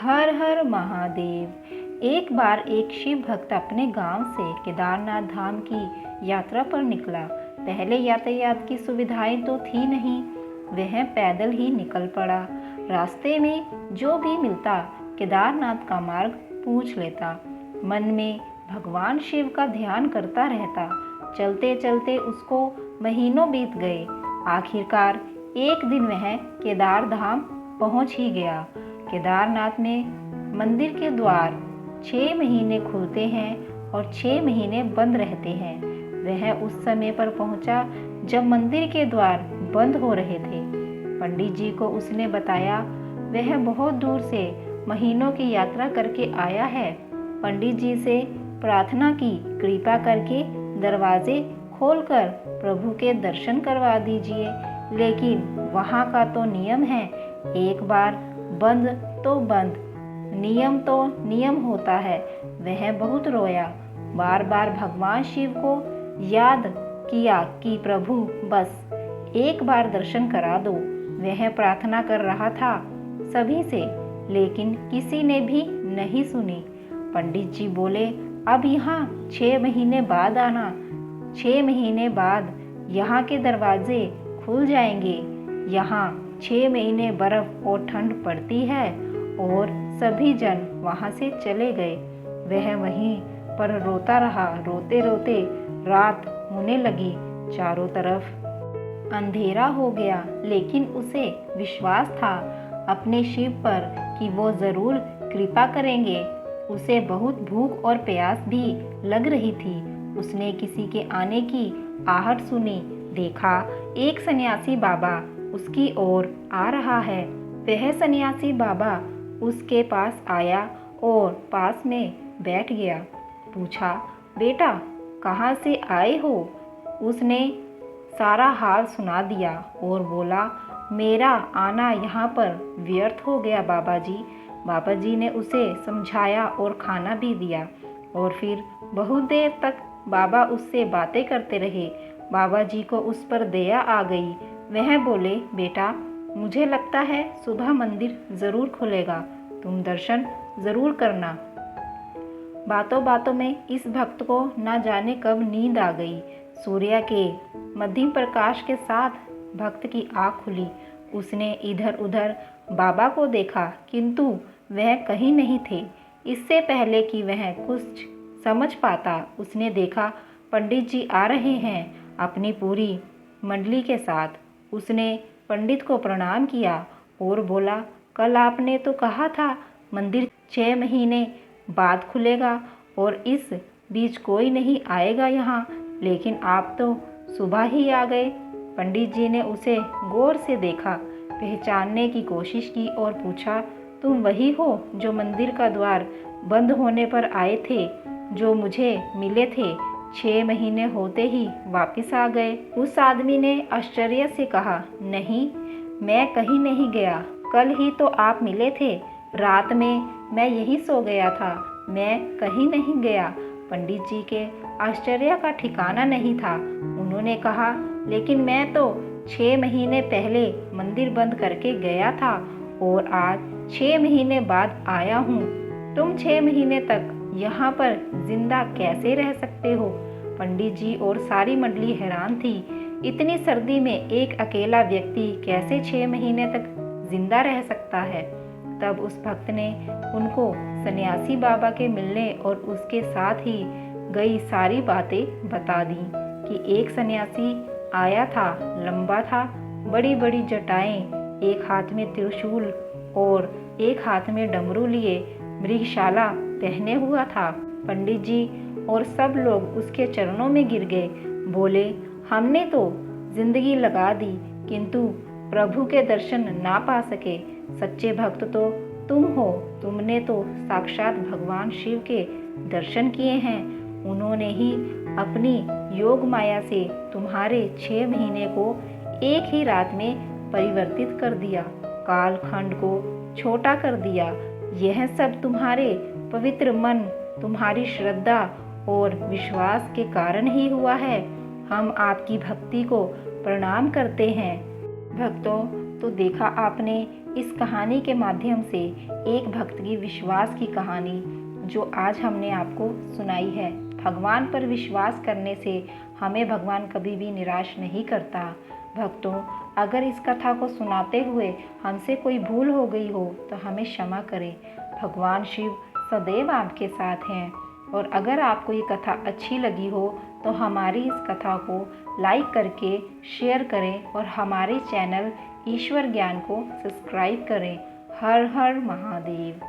हर हर महादेव। एक बार एक शिव भक्त अपने गांव से केदारनाथ धाम की यात्रा पर निकला। पहले यातायात की सुविधाएं तो थी नहीं, वह पैदल ही निकल पड़ा। रास्ते में जो भी मिलता केदारनाथ का मार्ग पूछ लेता। मन में भगवान शिव का ध्यान करता रहता। चलते चलते उसको महीनों बीत गए। आखिरकार एक दिन वह केदार धाम पहुंच ही गया। केदारनाथ में मंदिर के द्वार 6 महीने खुलते हैं और 6 महीने बंद रहते हैं। वह उस समय पर पहुंचा जब मंदिर के द्वार बंद हो रहे थे। पंडित जी को उसने बताया वह बहुत दूर से महीनों की यात्रा करके आया है। पंडित जी से प्रार्थना की, कृपा करके दरवाजे खोलकर प्रभु के दर्शन करवा दीजिए। लेकिन वहाँ का तो नियम है, एक बार बंद तो बंद, नियम तो नियम होता है। वह बहुत रोया, बार बार भगवान शिव को याद किया कि प्रभु बस एक बार दर्शन करा दो। वह प्रार्थना कर रहा था सभी से, लेकिन किसी ने भी नहीं सुनी। पंडित जी बोले, अब यहाँ 6 महीने बाद आना। 6 महीने बाद यहाँ के दरवाजे खुल जाएंगे। यहाँ 6 महीने बर्फ और ठंड पड़ती है। और सभी जन वहाँ से चले गए। वह वहीं पर रोता रहा। रोते रोते रात होने लगी। चारों तरफ अंधेरा हो गया, लेकिन उसे विश्वास था अपने शिव पर कि वो जरूर कृपा करेंगे। उसे बहुत भूख और प्यास भी लग रही थी। उसने किसी के आने की आहट सुनी। देखा एक सन्यासी बाबा उसकी ओर आ रहा है। वह सन्यासी बाबा उसके पास आया और पास में बैठ गया। पूछा, बेटा कहाँ से आए हो? उसने सारा हाल सुना दिया और बोला, मेरा आना यहाँ पर व्यर्थ हो गया बाबा जी। बाबा जी ने उसे समझाया और खाना भी दिया। और फिर बहुत देर तक बाबा उससे बातें करते रहे। बाबा जी को उस पर दया आ गई। वह बोले, बेटा मुझे लगता है सुबह मंदिर ज़रूर खुलेगा, तुम दर्शन ज़रूर करना। बातों बातों में इस भक्त को न जाने कब नींद आ गई। सूर्य के मध्यम प्रकाश के साथ भक्त की आँख खुली। उसने इधर उधर बाबा को देखा, किंतु वह कहीं नहीं थे। इससे पहले कि वह कुछ समझ पाता, उसने देखा पंडित जी आ रहे हैं अपनी पूरी मंडली के साथ। उसने पंडित को प्रणाम किया और बोला, कल आपने तो कहा था मंदिर 6 महीने बाद खुलेगा और इस बीच कोई नहीं आएगा यहाँ, लेकिन आप तो सुबह ही आ गए। पंडित जी ने उसे गौर से देखा, पहचानने की कोशिश की और पूछा, तुम वही हो जो मंदिर का द्वार बंद होने पर आए थे, जो मुझे मिले थे? 6 महीने होते ही वापस आ गए। उस आदमी ने आश्चर्य से कहा, नहीं मैं कहीं नहीं गया, कल ही तो आप मिले थे। रात में मैं यही सो गया था, मैं कहीं नहीं गया। पंडित जी के आश्चर्य का ठिकाना नहीं था। उन्होंने कहा, लेकिन मैं तो 6 महीने पहले मंदिर बंद करके गया था और आज 6 महीने बाद आया हूँ। तुम 6 महीने तक यहाँ पर जिंदा कैसे रह सकते हो? पंडित जी और सारी मंडली हैरान थी। इतनी सर्दी में एक अकेला व्यक्ति कैसे 6 महीने तक जिंदा रह सकता है? तब उस भक्त ने उनको सन्यासी बाबा के मिलने और उसके साथ ही गई सारी बातें बता दी कि एक सन्यासी आया था, लंबा था, बड़ी बड़ी जटाएं, एक हाथ में त्रिशूल और एक हाथ में डमरू लिए मृगशाला पहने हुआ था। पंडित जी और सब लोग उसके चरणों में गिर गए। बोले, हमने तो जिंदगी लगा दी, किंतु प्रभु के दर्शन ना पा सके। सच्चे भक्त तो तुम हो। तुमने तो साक्षात भगवान शिव के दर्शन किए हैं। उन्होंने ही अपनी योग माया से तुम्हारे 6 महीने को एक ही रात में परिवर्तित कर दिया, कालखंड को छोटा कर दिया। यह सब तुम्हारे पवित्र मन, तुम्हारी श्रद्धा और विश्वास के कारण ही हुआ है। हम आपकी भक्ति को प्रणाम करते हैं। भक्तों, तो देखा आपने इस कहानी के माध्यम से एक भक्त की विश्वास की कहानी जो आज हमने आपको सुनाई है। भगवान पर विश्वास करने से हमें भगवान कभी भी निराश नहीं करता। भक्तों, अगर इस कथा को सुनाते हुए हमसे कोई भूल हो गई हो तो हमें क्षमा करें। भगवान शिव सदैव आपके साथ हैं। और अगर आपको ये कथा अच्छी लगी हो तो हमारी इस कथा को लाइक करके शेयर करें और हमारे चैनल ईश्वर ज्ञान को सब्सक्राइब करें। हर हर महादेव।